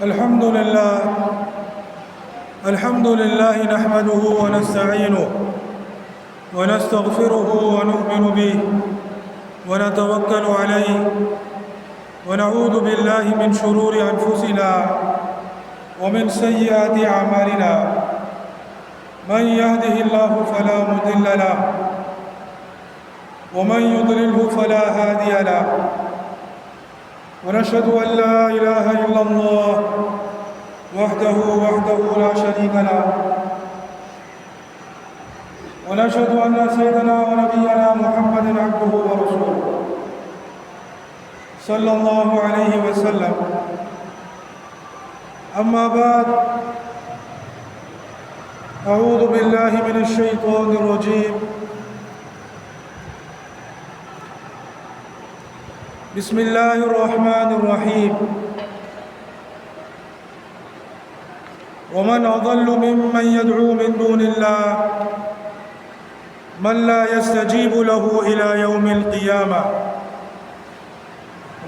الحمد لله نحمده ونستعينه ونستغفره ونؤمن به ونتوكل عليه ونعوذ بالله من شرور أنفسنا ومن سيئات أعمالنا. من يهده الله فلا مضل له ومن يضلله فلا هادي له. ونشهد أن لا إله إلا الله وحده لا شريك له. ونشهد أن سيدنا ونبينا محمد عبده ورسوله صلى الله عليه وسلم. أما بعد، أعوذ بالله من الشيطان الرجيم. بسم الله الرحمن الرحيم. ومن أضل ممن يدعو من دون الله من لا يستجيب له إلى يوم القيامة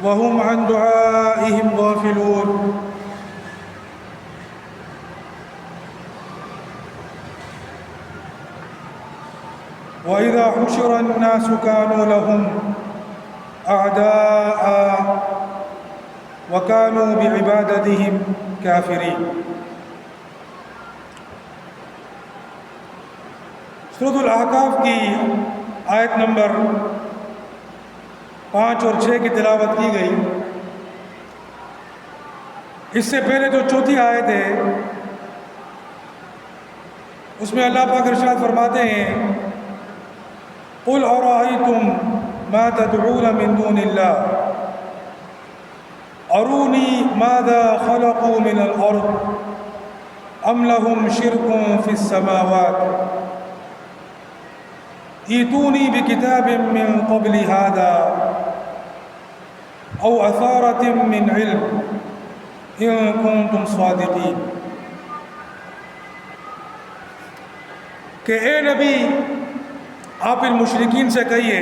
وهم عن دعائهم غافلون. وإذا حشر الناس كانوا لهم أعداء وكانوا بعبادتهم كافرين. سورۃ الاحقاف کی آیت نمبر 5 اور 6 کی تلاوت کی گئی. اس سے پہلے جو چوتھی آیت ہے اس میں اللہ پاک ارشاد فرماتے ہیں قُلْ أَرَأَيْتُمْ مَا تَدْعُونَ مِن دُونِ اللَّهِ أَرُونِي مَاذَا خَلَقُوا مِنَ الْأَرْضِ أَمْ لَهُمْ شِرْكٌ فِي السَّمَاوَاتِ ائتوني بكتاب من قبل هذا أو أثارة من علم إن كنتم صادقين. کہ اے نبی، آپ ان مشرکین سے کہیے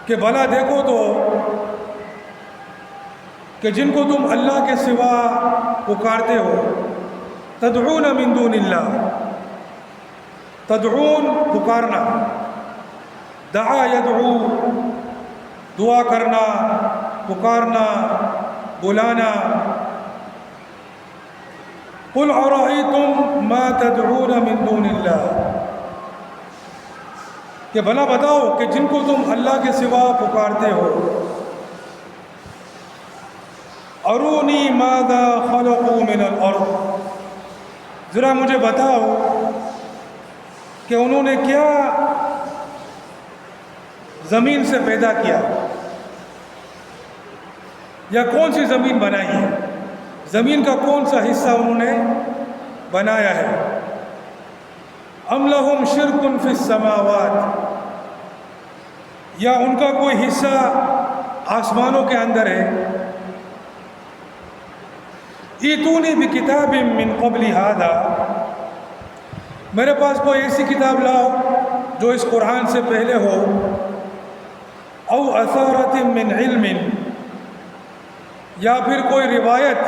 کہ بھلا دیکھو تو کہ جن کو تم اللہ کے سوا پکارتے ہو، تدعون من دون اللہ، تدعون پکارنا، دعا یدعو دعا کرنا، پکارنا، بلانا. قل ارأیتم ما تدعون من دون اللہ، کہ بھلا بتاؤ کہ جن کو تم اللہ کے سوا پکارتے ہو، ارونی ماذا خلقوا من الارض، ذرا مجھے بتاؤ کہ انہوں نے کیا زمین سے پیدا کیا، یا کون سی زمین بنائی ہے، زمین کا کون سا حصہ انہوں نے بنایا ہے. ام لہم شرک فی السماوات، یا ان کا کوئی حصہ آسمانوں کے اندر ہے. ایتونی بکتاب من قبل ھذا، میرے پاس کوئی ایسی کتاب لاؤ جو اس قرآن سے پہلے ہو. او اثارۃ من علم، یا پھر کوئی روایت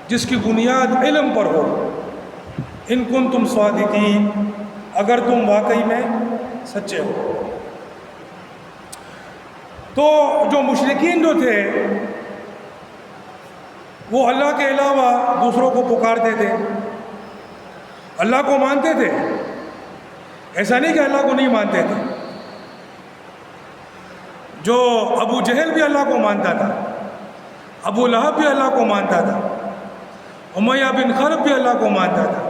جس کی بنیاد علم پر ہو. ان کنتم صادقین، اگر تم واقعی میں سچے ہو. تو جو مشرکین جو تھے وہ اللہ کے علاوہ دوسروں کو پکارتے تھے، اللہ کو مانتے تھے. ایسا نہیں کہ اللہ کو نہیں مانتے تھے. جو ابو جہل بھی اللہ کو مانتا تھا، ابو لہب بھی اللہ کو مانتا تھا، امیہ بن خلف بھی اللہ کو مانتا تھا.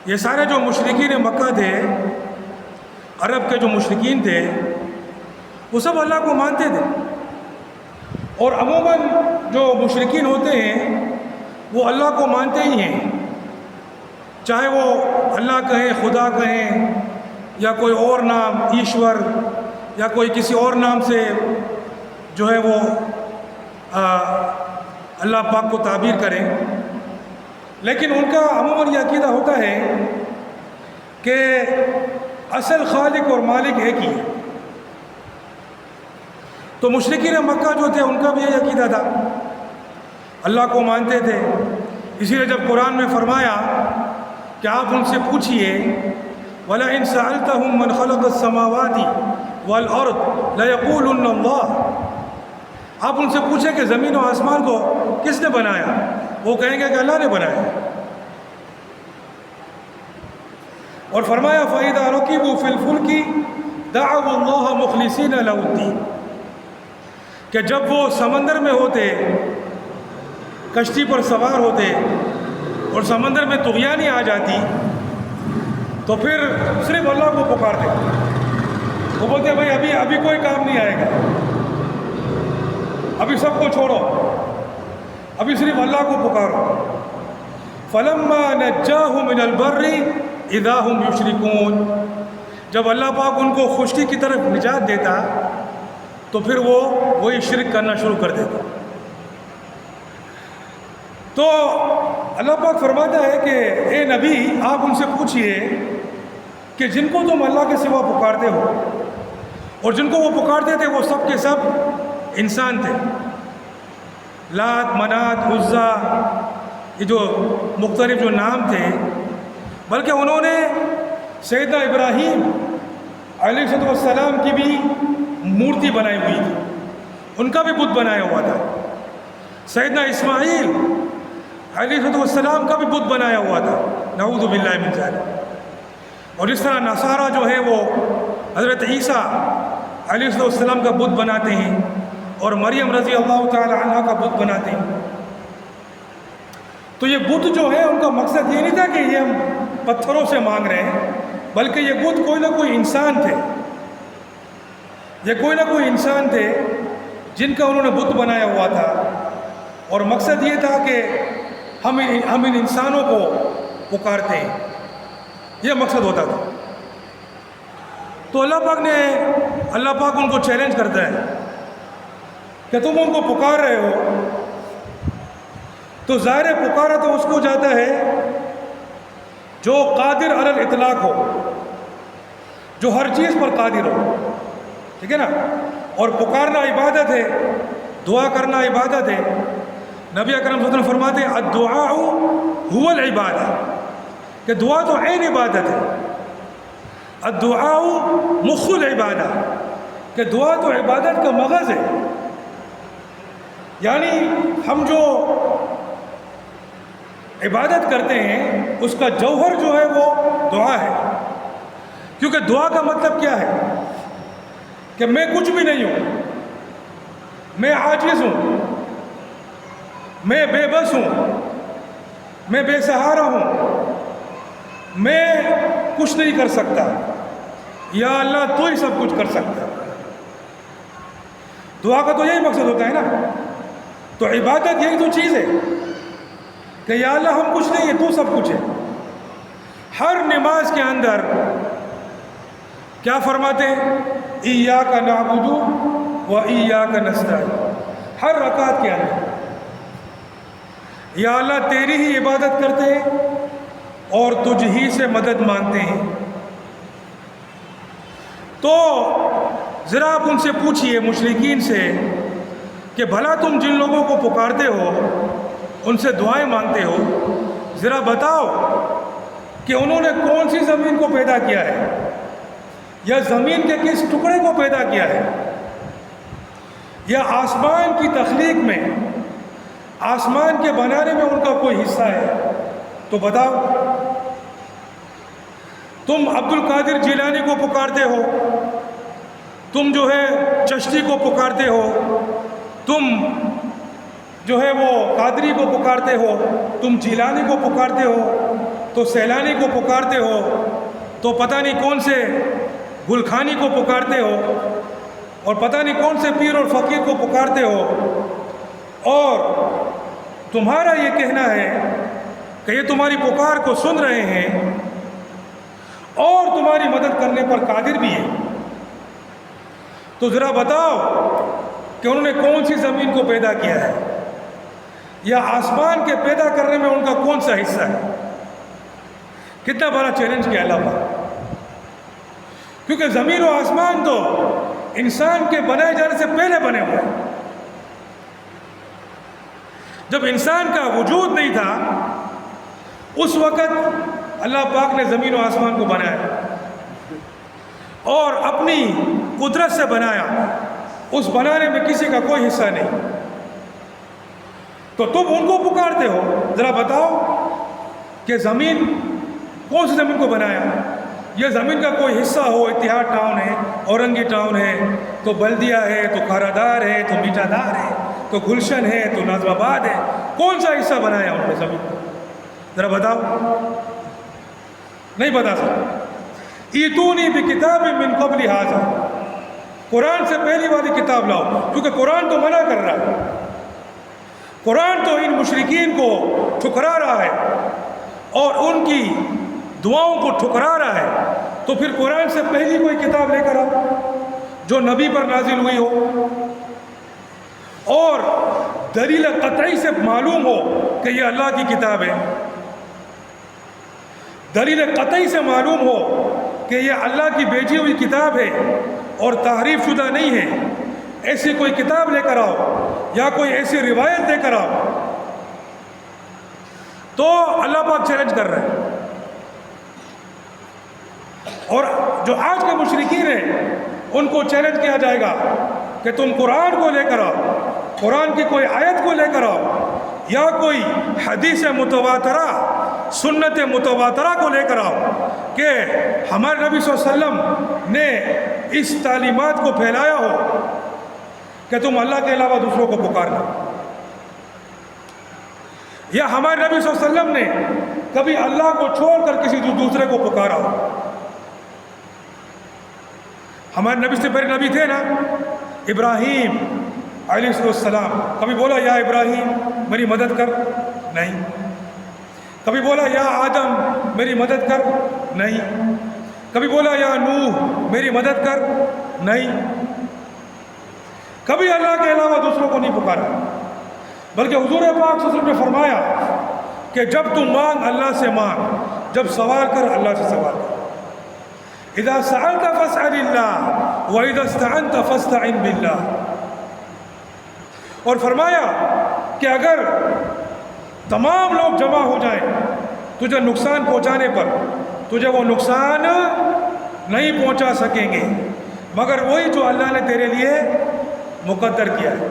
یہ سارے جو مشرکین مکہ تھے، عرب کے جو مشرکین تھے، وہ سب اللہ کو مانتے تھے. اور عموماً جو مشرکین ہوتے ہیں وہ اللہ کو مانتے ہی ہیں، چاہے وہ اللہ کہیں، خدا کہیں، یا کوئی اور نام، ایشور، یا کوئی کسی اور نام سے جو ہے وہ اللہ پاک کو تعبیر کریں. لیکن ان کا عموماً یہ عقیدہ ہوتا ہے کہ اصل خالق اور مالک ایک ہی ہے. تو مشرکین مکہ جو تھے ان کا بھی یہ عقیدہ تھا اللہ کو مانتے تھے. اسی لیے جب قرآن میں فرمایا کہ آپ ان سے پوچھئے وَلَئِن سَأَلْتَهُم مَّنْ خَلَقَ السَّمَاوَاتِ وَالْأَرْضَ لَيَقُولُنَّ اللَّهُ، آپ ان سے پوچھیں کہ زمین و آسمان کو کس نے بنایا، وہ کہیں گے کہ اللہ نے بنایا. اور فرمایا فَإِذَا رَكِبُوا فِي الْفُلْكِ دَعَوُا اللَّهَ مُخْلِصِينَ لَهُ الدِّينَ، کہ جب وہ سمندر میں ہوتے، کشتی پر سوار ہوتے اور سمندر میں طغیانی آ جاتی تو پھر صرف اللہ کو پکارتے. وہ بولتے بھائی ابھی کوئی کام نہیں آئے گا، ابھی سب کو چھوڑو، ابھی صرف اللہ کو پکارو. فَلَمَّا نَجَّاهُم مِّنَ الْبَرِّ اِذَا هُمْ يُشْرِكُونَ، جب اللہ پاک ان کو خشکی کی طرف نجات دیتا تو پھر وہ وہی شرک کرنا شروع کر دیتا. تو اللہ پاک فرماتا ہے کہ اے نبی آپ ان سے پوچھئے کہ جن کو تم اللہ کے سوا پکارتے ہو، اور جن کو وہ پکارتے تھے وہ سب کے سب انسان تھے، لات، منات، عزا، یہ جو مختلف جو نام تھے، بلکہ انہوں نے سیدنا ابراہیم علیہ السلام کی بھی مورتی بنائی ہوئی تھی، ان کا بھی بت بنایا ہوا تھا. سیدنا اسماعیل علیہ السلام کا بھی بت بنایا ہوا تھا، نعوذ باللہ من ذالک. اور اس طرح نصارہ جو ہے وہ حضرت عیسیٰ علیہ السلام کا بت بناتے ہیں اور مریم رضی اللہ تعالی عنہ کا بت بناتے ہیں. تو یہ بت جو ہے ان کا مقصد یہ نہیں تھا کہ یہ ہم پتھروں سے مانگ رہے ہیں، بلکہ یہ بت کوئی نہ کوئی انسان تھے، یہ کوئی نہ کوئی انسان تھے جن کا انہوں نے بت بنایا ہوا تھا. اور مقصد یہ تھا کہ ہم ان انسانوں کو پکارتے ہیں، یہ مقصد ہوتا تھا. تو اللہ پاک ان کو چیلنج کرتا ہے کہ تم ان کو پکار رہے ہو، تو ظاہر پکارا تو اس کو جاتا ہے جو قادر علی الاطلاق ہو، جو ہر چیز پر قادر ہو، ٹھیک ہے نا. اور پکارنا عبادت ہے، دعا کرنا عبادت ہے. نبی اکرم صلی اللہ علیہ وسلم فرماتے ہیں الدعاء هو العبادہ، کہ دعا تو عین عبادت ہے. الدعاء مخ العبادہ، کہ دعا تو عبادت کا مغز ہے. یعنی ہم جو عبادت کرتے ہیں اس کا جوہر جو ہے وہ دعا ہے. کیونکہ دعا کا مطلب کیا ہے کہ میں کچھ بھی نہیں ہوں، میں عاجز ہوں، میں بے بس ہوں، میں بے سہارا ہوں، میں کچھ نہیں کر سکتا، یا اللہ تو ہی سب کچھ کر سکتا. دعا کا تو یہی مقصد ہوتا ہے نا. تو عبادت یہی تو چیز ہے کہ یا اللہ ہم کچھ نہیں ہیں، تو سب کچھ ہے. ہر نماز کے اندر کیا فرماتے ہیں؟ ایاک نعبد و ایاک نستعین. ہر رکعت کے اندر یا اللہ تیری ہی عبادت کرتے ہیں اور تجھ ہی سے مدد مانگتے ہیں. تو ذرا آپ ان سے پوچھئے مشرکین سے کہ بھلا تم جن لوگوں کو پکارتے ہو، ان سے دعائیں مانگتے ہو، ذرا بتاؤ کہ انہوں نے کون سی زمین کو پیدا کیا ہے، یا زمین کے کس ٹکڑے کو پیدا کیا ہے، یا آسمان کی تخلیق میں، آسمان کے بنانے میں ان کا کوئی حصہ ہے تو بتاؤ. تم عبد القادر جیلانی کو پکارتے ہو، تم جو ہے چشتی کو پکارتے ہو، تم جو ہے وہ قادری کو پکارتے ہو، تم جیلانی کو پکارتے ہو، تو سیلانی کو پکارتے ہو، تو پتہ نہیں کون سے گلخانی کو پکارتے ہو، اور پتہ نہیں کون سے پیر اور فقیر کو پکارتے ہو، اور تمہارا یہ کہنا ہے کہ یہ تمہاری پکار کو سن رہے ہیں اور تمہاری مدد کرنے پر قادر بھی ہے. تو ذرا بتاؤ کہ انہوں نے کون سی زمین کو پیدا کیا ہے، یا آسمان کے پیدا کرنے میں ان کا کون سا حصہ ہے. کتنا بڑا چیلنج کیا اللہ پاک. کیونکہ زمین و آسمان تو انسان کے بنائے جانے سے پہلے بنے ہوئے ہیں. جب انسان کا وجود نہیں تھا اس وقت اللہ پاک نے زمین و آسمان کو بنایا اور اپنی قدرت سے بنایا، اس بنانے میں کسی کا کوئی حصہ نہیں، تو تم ان کو پکارتے ہو، ذرا بتاؤ کہ زمین، کون سی زمین کو بنایا؟ یہ زمین کا کوئی حصہ ہو، اتحاد ٹاؤن ہے، اورنگی ٹاؤن ہے، تو بلدیہ ہے، تو کھارادار ہے، تو میٹھا دار ہے، تو گلشن ہے، تو ناظم آباد ہے، کون سا حصہ بنایا انہوں نے زمین کو؟ ذرا بتاؤ، نہیں بتا سکتے۔ ایتونی بکتاب من قبل ھذا، قرآن سے پہلی والی کتاب لاؤ، کیونکہ قرآن تو منع کر رہا ہے، قرآن تو ان مشرکین کو ٹھکرا رہا ہے اور ان کی دعاؤں کو ٹھکرا رہا ہے، تو پھر قرآن سے پہلی کوئی کتاب لے کر آؤ جو نبی پر نازل ہوئی ہو اور دلیل قطعی سے معلوم ہو کہ یہ اللہ کی کتاب ہے، دلیل قطعی سے معلوم ہو کہ یہ اللہ کی بھیجی ہوئی کتاب ہے اور تحریف شدہ نہیں ہے، ایسی کوئی کتاب لے کر آؤ یا کوئی ایسی روایت لے کر آؤ۔ تو اللہ پاک چیلنج کر رہے ہیں، اور جو آج کے مشرکین ہیں ان کو چیلنج کیا جائے گا کہ تم قرآن کو لے کر آؤ، قرآن کی کوئی آیت کو لے کر آؤ یا کوئی حدیث متواترہ، سنت متواترہ کو لے کر آؤ کہ ہمارے نبی صلی اللہ علیہ وسلم نے اس تعلیمات کو پھیلایا ہو کہ تم اللہ کے علاوہ دوسروں کو پکارنا، یا ہمارے نبی صلی اللہ علیہ وسلم نے کبھی اللہ کو چھوڑ کر کسی دوسرے کو پکارا ہو۔ ہمارے نبی سے پہلے نبی تھے نا، ابراہیم علیہ السلام، کبھی بولا یا ابراہیم میری مدد کر؟ نہیں۔ کبھی بولا یا آدم میری مدد کر؟ نہیں۔ کبھی بولا یا نوح میری مدد کر؟ نہیں۔ کبھی اللہ کے علاوہ دوسروں کو نہیں پکارا، بلکہ حضور پاک صلی اللہ علیہ وسلم نے فرمایا کہ جب تم مانگ اللہ سے مانگ، جب سوال کر اللہ سے سوال کر۔ اذا سألت فاسأل اللہ واذا استعنت فاستعن باللہ، اور فرمایا کہ اگر تمام لوگ جمع ہو جائیں تجھے نقصان پہنچانے پر، تجھے وہ نقصان نہیں پہنچا سکیں گے مگر وہی جو اللہ نے تیرے لیے مقدر کیا ہے،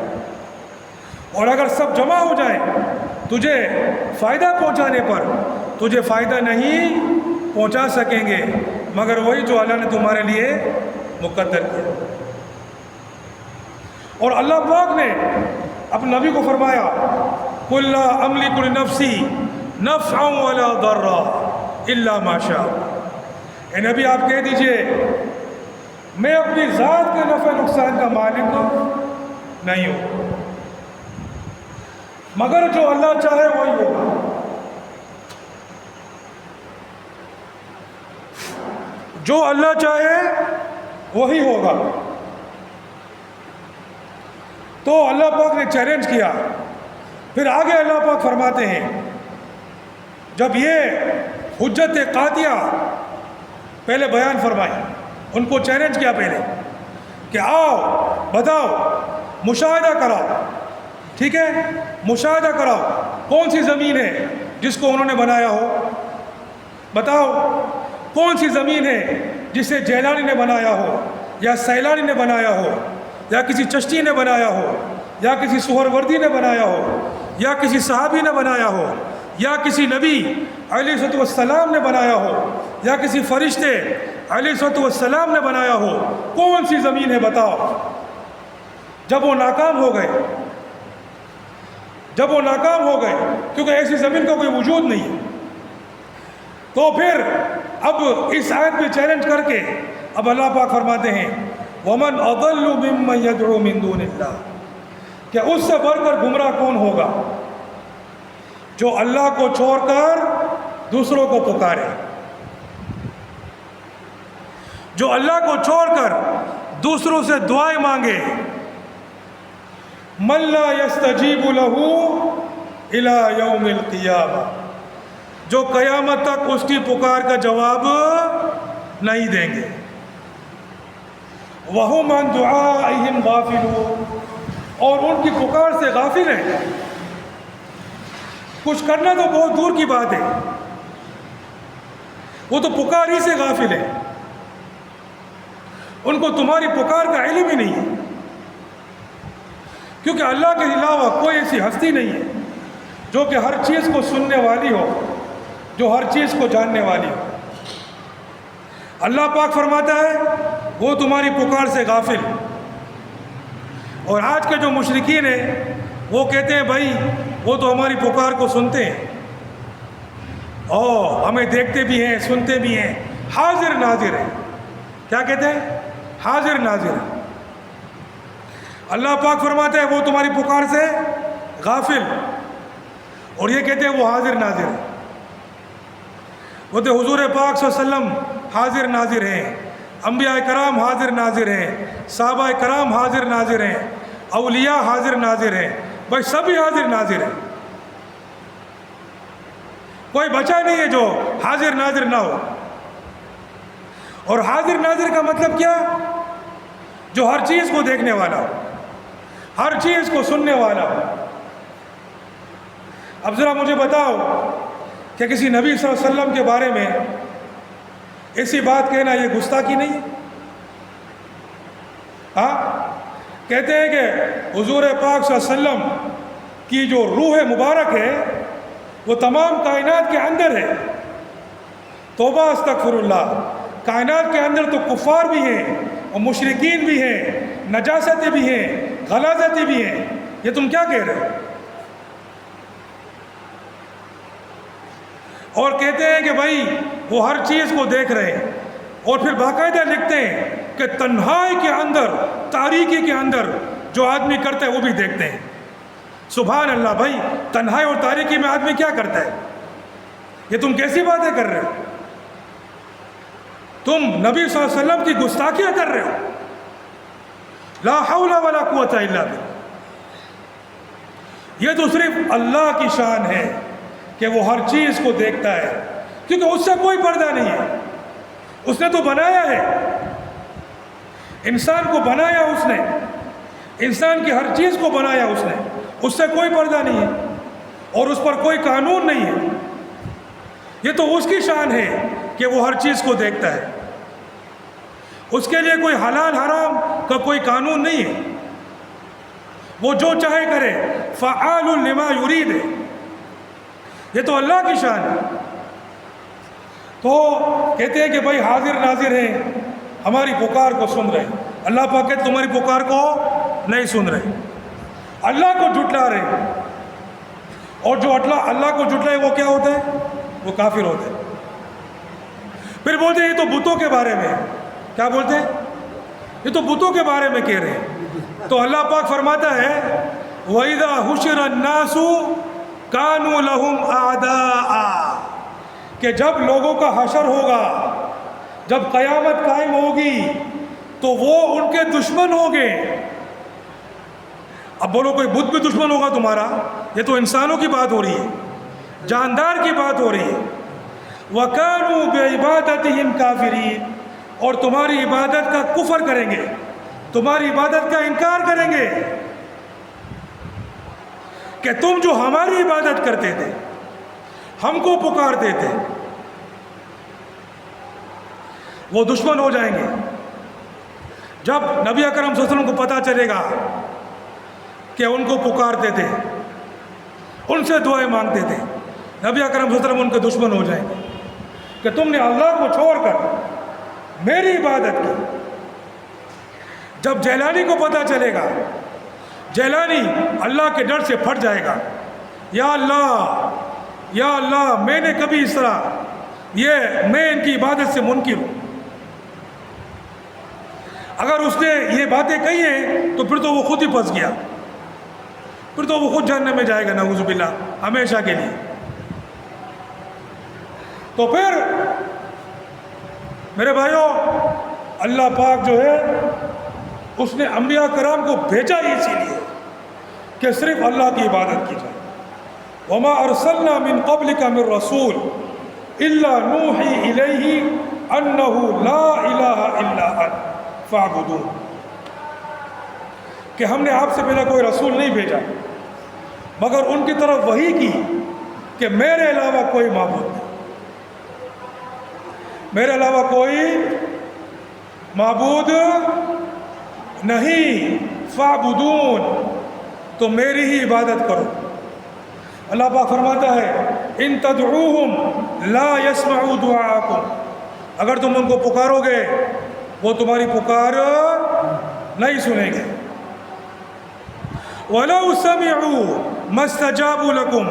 اور اگر سب جمع ہو جائیں تجھے فائدہ پہنچانے پر، تجھے فائدہ نہیں پہنچا سکیں گے مگر وہی جو اللہ نے تمہارے لیے مقدر کیا۔ اور اللہ پاک نے اپنے نبی کو فرمایا قُلْ لَا أَمْلِكُ لِنَفْسِي نَفْعًا وَلَا ضَرًّا إِلَّا مَا شَاءَ، اے نبی آپ کہہ دیجئے میں اپنی ذات کے نفع نقصان کا مالک نہیں ہوں، مگر جو اللہ چاہے وہی ہوگا۔ جو اللہ چاہے وہی ہوگا۔ تو اللہ پاک نے چیلنج کیا، پھر آگے اللہ پاک فرماتے ہیں جب یہ حجت قاطعہ پہلے بیان فرمائی، ان کو چیلنج کیا پہلے کہ آؤ بتاؤ، مشاہدہ کراؤ، ٹھیک ہے، مشاہدہ کراؤ کون سی زمین ہے جس کو انہوں نے بنایا ہو، بتاؤ کون سی زمین ہے جسے جیلانی نے بنایا ہو یا سیلانی نے بنایا ہو یا کسی چشتی نے بنایا ہو یا کسی سہروردی نے بنایا ہو یا کسی صحابی نے بنایا ہو یا کسی نبی علیہ السلام نے بنایا ہو یا کسی فرشتے علیہ السلام نے بنایا ہو، کون سی زمین ہے بتاؤ۔ جب وہ ناکام ہو گئے، جب وہ ناکام ہو گئے کیونکہ ایسی زمین کا کوئی وجود نہیں ہے، تو پھر اب اس آیت پہ چیلنج کر کے اب اللہ پاک فرماتے ہیں وَمَنْ أَضَلُّ مِمَّنْ يَدْعُو مِن دُونِ اللَّهِ، کہ اس سے بڑھ کر گمراہ کون ہوگا جو اللہ کو چھوڑ کر دوسروں کو پکارے، جو اللہ کو چھوڑ کر دوسروں سے دعائیں مانگے، مَن لَا يَسْتَجِيبُ لَهُ إِلَى يَوْمِ الْقِيَامَةِ، جو قیامت تک اس کی پکار کا جواب نہیں دیں گے، وَهُمْ عَنْ دُعَائِهِمْ غَافِلُونَ، اور ان کی پکار سے غافل ہیں۔ کچھ کرنا تو بہت دور کی بات ہے، وہ تو پکار ہی سے غافل ہے، ان کو تمہاری پکار کا علم ہی نہیں ہے، کیونکہ اللہ کے علاوہ کوئی ایسی ہستی نہیں ہے جو کہ ہر چیز کو سننے والی ہو، جو ہر چیز کو جاننے والی ہو۔ اللہ پاک فرماتا ہے وہ تمہاری پکار سے غافل۔ اور آج کے جو مشرکین ہیں وہ کہتے ہیں بھائی وہ تو ہماری پکار کو سنتے ہیں اور ہمیں دیکھتے بھی ہیں، سنتے بھی ہیں، حاضر ناظر ہیں۔ کیا کہتے ہیں؟ حاضر ناظر ہیں۔ اللہ پاک فرماتا ہے وہ تمہاری پکار سے غافل، اور یہ کہتے ہیں وہ حاضر ناظر ہیں۔ وہ تو حضور پاک صلی اللہ علیہ وسلم حاضر ناظر ہیں، انبیاء کرام حاضر ناظر ہیں، صحابہ کرام حاضر ناظر ہیں، اولیاء حاضر ناظر ہیں، بھائی سبھی حاضر ناظر ہیں، کوئی بچا نہیں ہے جو حاضر ناظر نہ ہو۔ اور حاضر ناظر کا مطلب کیا؟ جو ہر چیز کو دیکھنے والا ہو، ہر چیز کو سننے والا ہو۔ اب ذرا مجھے بتاؤ کہ کسی نبی صلی اللہ علیہ وسلم کے بارے میں ایسی بات کہنا یہ گستاخی نہیں ہے؟ ہاں، کہتے ہیں کہ حضور پاک صلی اللہ علیہ وسلم کی جو روح مبارک ہے وہ تمام کائنات کے اندر ہے۔ توبہ استغفر اللہ، کائنات کے اندر تو کفار بھی ہیں اور مشرکین بھی ہیں، نجاستیں بھی ہیں، غلاظتیں بھی ہیں، یہ تم کیا کہہ رہے ہو؟ اور کہتے ہیں کہ بھائی وہ ہر چیز کو دیکھ رہے ہیں، اور پھر باقاعدہ لکھتے ہیں کہ تنہائی کے اندر، تاریکی کے اندر جو آدمی کرتا ہے وہ بھی دیکھتے ہیں۔ سبحان اللہ، بھائی تنہائی اور تاریکی میں آدمی کیا کرتا ہے؟ یہ تم کیسی باتیں کر رہے ہو؟ تم نبی صلی اللہ علیہ وسلم کی گستاخیاں کر رہے ہو۔ لا حول ولا قوت الا باللہ۔ یہ تو صرف اللہ کی شان ہے کہ وہ ہر چیز کو دیکھتا ہے، کیونکہ اس سے کوئی پردہ نہیں ہے، اس نے تو بنایا ہے، انسان کو بنایا اس نے، انسان کی ہر چیز کو بنایا اس نے، اس سے کوئی پردہ نہیں ہے اور اس پر کوئی قانون نہیں ہے۔ یہ تو اس کی شان ہے کہ وہ ہر چیز کو دیکھتا ہے، اس کے لیے کوئی حلال حرام کا کوئی قانون نہیں ہے، وہ جو چاہے کرے، فعال لما یرید ہے، یہ تو اللہ کی شان ہے۔ تو کہتے ہیں کہ بھائی حاضر ناظر ہیں، ہماری پکار کو سن رہے ہیں۔ اللہ پاک کہتے تمہاری پکار کو نہیں سن رہے، اللہ کو جھٹلا رہے ہیں، اور جو اللہ کو جھٹلائے وہ کیا ہوتا ہے؟ وہ کافر ہوتے ہیں۔ پھر بولتے ہیں یہ تو بتوں کے بارے میں، کیا بولتے ہیں؟ یہ تو بتوں کے بارے میں کہہ رہے ہیں۔ تو اللہ پاک فرماتا ہے وَإِذَا حُشِرَ النَّاسُ كَانُوا لَهُمْ أَعْدَاءً، کہ جب لوگوں کا حشر ہوگا، جب قیامت قائم ہوگی تو وہ ان کے دشمن ہوں گے۔ اب بولو کوئی بت بھی دشمن ہوگا تمہارا؟ یہ تو انسانوں کی بات ہو رہی ہے، جاندار کی بات ہو رہی ہے۔ وَكَانُوا بِعِبَادَتِهِمْ كَافِرِينَ، اور تمہاری عبادت کا کفر کریں گے، تمہاری عبادت کا انکار کریں گے، کہ تم جو ہماری عبادت کرتے تھے، ہم کو پکارتے تھے، وہ دشمن ہو جائیں گے۔ جب نبی اکرم صلی اللہ علیہ وسلم کو پتہ چلے گا کہ ان کو پکارتے تھے، ان سے دعائیں مانگتے تھے، نبی اکرم صلی اللہ علیہ وسلم ان کے دشمن ہو جائیں گے کہ تم نے اللہ کو چھوڑ کر میری عبادت کی۔ جب جیلانی کو پتہ چلے گا، جیلانی اللہ کے ڈر سے پھٹ جائے گا، یا اللہ میں نے کبھی اس طرح میں ان کی عبادت سے منکر ہوں۔ اگر اس نے یہ باتیں کہی ہیں تو پھر تو وہ خود ہی پھنس گیا، پھر تو وہ خود جہنم میں جائے گا نعوذ باللہ ہمیشہ کے لیے۔ تو پھر میرے بھائیوں، اللہ پاک جو ہے اس نے انبیاء کرام کو بھیجا ہی اسی لیے کہ صرف اللہ کی عبادت کی جائے۔ وما ارسلنا من قبلک من رسول الا نوحی الیہ انہ لا الہ الا انت فاعبدون، کہ ہم نے آپ سے پہلے کوئی رسول نہیں بھیجا مگر ان کی طرف وحی کی کہ میرے علاوہ کوئی معبود نہیں، میرے علاوہ کوئی معبود نہیں، فاعبدون، تو میری ہی عبادت کرو۔ اللہ پاک فرماتا ہے ان تدعوہم لا يسمعوا دعاءکم، اگر تم ان کو پکارو گے وہ تمہاری پکار نہیں سنیں گے۔ وَلَوْ سَمِعُوا مَا اسْتَجَابُوا لَكُمْ،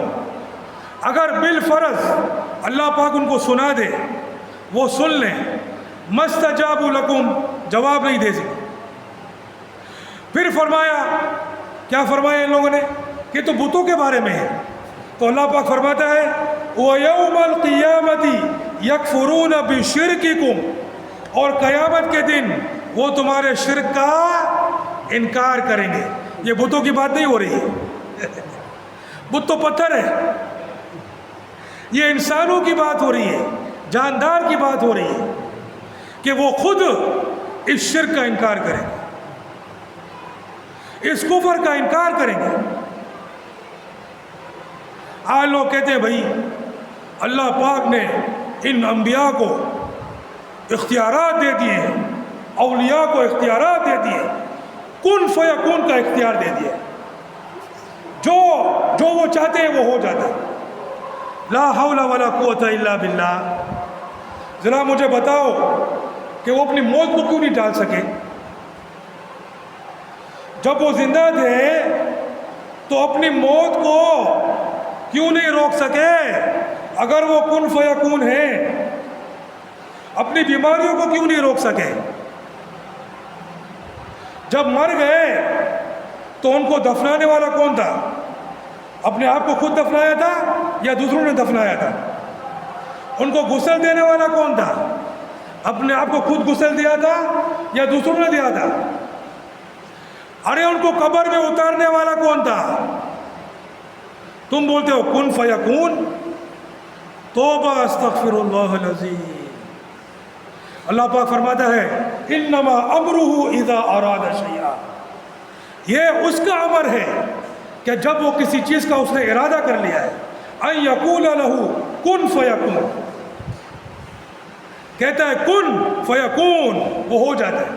اگر بالفرض اللہ پاک ان کو سنا دے، وہ سن لیں، مَا اسْتَجَابُوا لَكُمْ، جواب نہیں دے سکتے۔ پھر فرمایا، کیا فرمایا ان لوگوں نے کہ تو بتوں کے بارے میں ہے، تو اللہ پاک فرماتا ہے وَيَوْمَ الْقِيَامَةِ يَكْفُرُونَ بِشِرْكِكُمْ، اور قیامت کے دن وہ تمہارے شرک کا انکار کریں گے۔ یہ بتوں کی بات نہیں ہو رہی ہے، بت تو پتھر ہے، یہ انسانوں کی بات ہو رہی ہے، جاندار کی بات ہو رہی ہے کہ وہ خود اس شرک کا انکار کریں گے، اس کفر کا انکار کریں گے۔ آج لوگ کہتے ہیں بھائی اللہ پاک نے ان انبیاء کو اختیارات دے دیے ہیں، اولیاء کو اختیارات دے دیے، کن فیکون کا اختیار دے دیا، جو وہ چاہتے ہیں وہ ہو جاتا ہے۔ لا حول ولا قوت الا باللہ۔ ذرا مجھے بتاؤ کہ وہ اپنی موت کو کیوں نہیں ٹال سکے؟ جب وہ زندہ تھے تو اپنی موت کو کیوں نہیں روک سکے؟ اگر وہ کن فیکون ہیں، اپنی بیماریوں کو کیوں نہیں روک سکے؟ جب مر گئے تو ان کو دفنانے والا کون تھا؟ اپنے آپ کو خود دفنایا تھا یا دوسروں نے دفنایا تھا؟ ان کو غسل دینے والا کون تھا؟ اپنے آپ کو خود غسل دیا تھا یا دوسروں نے دیا تھا؟ ارے ان کو قبر میں اتارنے والا کون تھا؟ تم بولتے ہو کن فیکون۔ توبہ استغفر اللہ العظیم۔ اللہ پاک فرماتا ہے انما امرہ اذا اراد شیئا، یہ اس کا امر ہے کہ جب وہ کسی چیز کا اس نے ارادہ کر لیا ہے، ان یقول لہ کن فیکون، کہتا ہے کن فیکون، وہ ہو جاتا ہے۔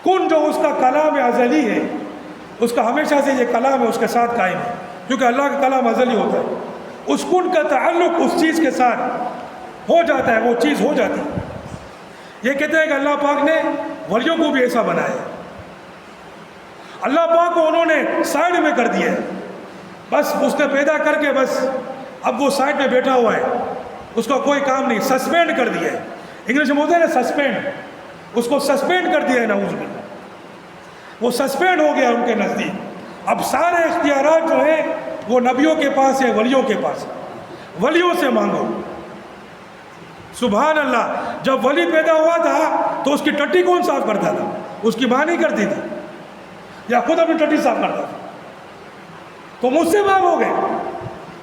کن جو اس کا کلام ازلی ہے، اس کا ہمیشہ سے یہ کلام ہے اس کے ساتھ قائم ہے، کیونکہ اللہ کا کلام ازلی ہوتا ہے، اس کن کا تعلق اس چیز کے ساتھ ہو جاتا ہے، وہ چیز ہو جاتی ہے۔ یہ کہتے ہیں کہ اللہ پاک نے ولیوں کو بھی ایسا بنایا ہے، اللہ پاک کو انہوں نے سائیڈ میں کر دیا ہے، بس اس نے پیدا کر کے بس اب وہ سائیڈ میں بیٹھا ہوا ہے، اس کا کوئی کام نہیں، سسپینڈ کر دیا ہے۔ انگلش میں بولتے ہیں نا سسپینڈ، اس کو سسپینڈ کر دیا ہے، نعوذ باللہ، وہ سسپینڈ ہو گیا ان کے نزدیک۔ اب سارے اختیارات جو ہیں وہ نبیوں کے پاس ہیں، ولیوں کے پاس، ولیوں سے مانگو۔ سبحان اللہ، جب ولی پیدا ہوا تھا تو اس کی ٹٹی کون صاف کرتا تھا؟ اس کی ماں نہیں کرتی تھی، یا خود اپنی ٹٹی صاف کرتا تھا؟ تم اس سے مانگو گے،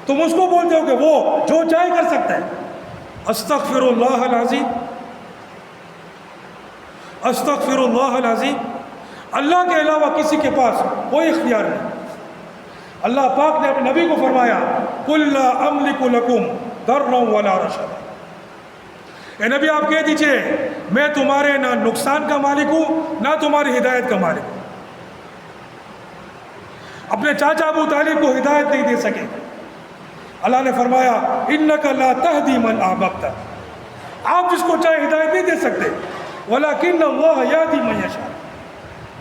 تم اس کو بولتے ہو کہ وہ جو چاہے کر سکتا ہے۔ استغفر اللہ العظیم، استغفر اللہ العظیم۔ اللہ کے علاوہ کسی کے پاس کوئی اختیار نہیں۔ اللہ پاک نے اپنے نبی کو فرمایا قُلْ لَا أَمْلِكُ لَكُمْ ضَرًّا وَلَا رَشَدًا، اے نبی آپ کہہ دیجئے میں تمہارے نہ نقصان کا مالک ہوں نہ تمہاری ہدایت کا مالک ہوں۔ اپنے چاچا ابو طالب کو ہدایت نہیں دے سکے۔ اللہ نے فرمایا اِنَّكَ لَا تَهْدِي مَنْ أَحْبَبْتَ، آپ جس کو چاہے ہدایت نہیں دے سکتے، وَلَكِنَّ اللَّهَ يَهْدِي مَن يَشَاءُ،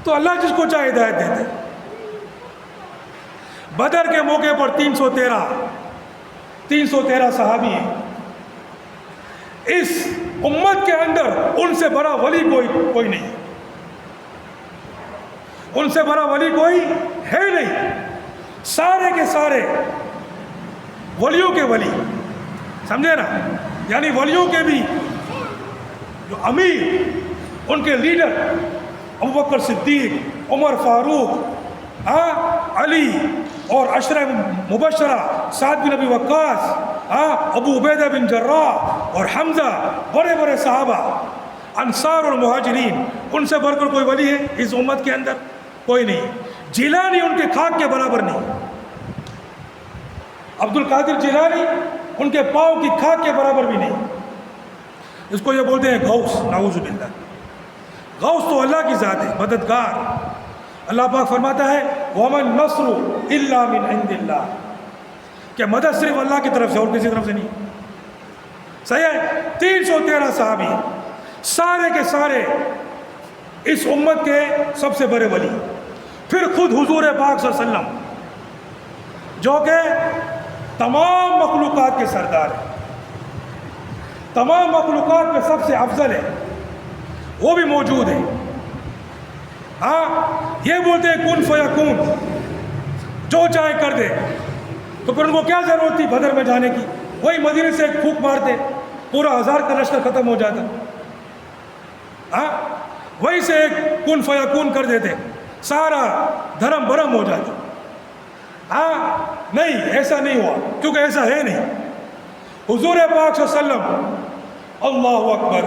تو اللہ جس کو چاہے ہدایت دیتے۔ بدر کے موقع پر 313 صحابی ہیں، اس امت کے اندر ان سے بڑا ولی کوئی نہیں، ان سے بڑا ولی کوئی ہے نہیں، سارے کے سارے ولیوں کے ولی، سمجھے نا؟ یعنی ولیوں کے بھی جو امیر، ان کے لیڈر ابوبکر صدیق، عمر فاروق، علی اور عشرہ مبشرہ، سعد بن ابی وقاص، ابو عبیدہ بن جراح اور حمزہ، بڑے بڑے صحابہ، انصار اور مہاجرین، ان سے بڑھ کر کوئی ولی ہے اس امت کے اندر؟ کوئی نہیں۔ جیلانی ان کے خاک کے برابر نہیں، عبد القادر جیلانی ان کے پاؤں کی کھاک کے برابر بھی نہیں. اس کو یہ بولتے ہیں غوث. نعوذ باللہ. غوث تو اللہ کی ذات ہے، مددگار. اللہ پاک فرماتا ہے وَمَا النَّصْرُ إِلَّا مِنْ عِنْدِ اللَّهِ کہ مدد صرف اللہ کی طرف سے اور کسی طرف سے نہیں. صحیح ہے. 313 صحابی سارے کے سارے اس امت کے سب سے بڑے ولی. پھر خود حضور پاک صلی اللہ علیہ وسلم جو کہ تمام مخلوقات کے سردار ہیں، تمام مخلوقات میں سب سے افضل ہے، وہ بھی موجود ہیں. ہاں یہ بولتے ہیں کن فیکون، جو چاہے کر دے. تو پھر ان کو کیا ضرورت تھی بدر میں جانے کی؟ وہی مدینے سے ایک پھونک مارتے پورا 1000 کا لشکر ختم ہو جاتا. ہاں وہی سے ایک کن فیکون کر دیتے، سارا دھرم برم ہو جاتا. ہاں نہیں، ایسا نہیں ہوا، کیونکہ ایسا ہے نہیں. حضور پاک صلی اللہ علیہ وسلم اللہ اکبر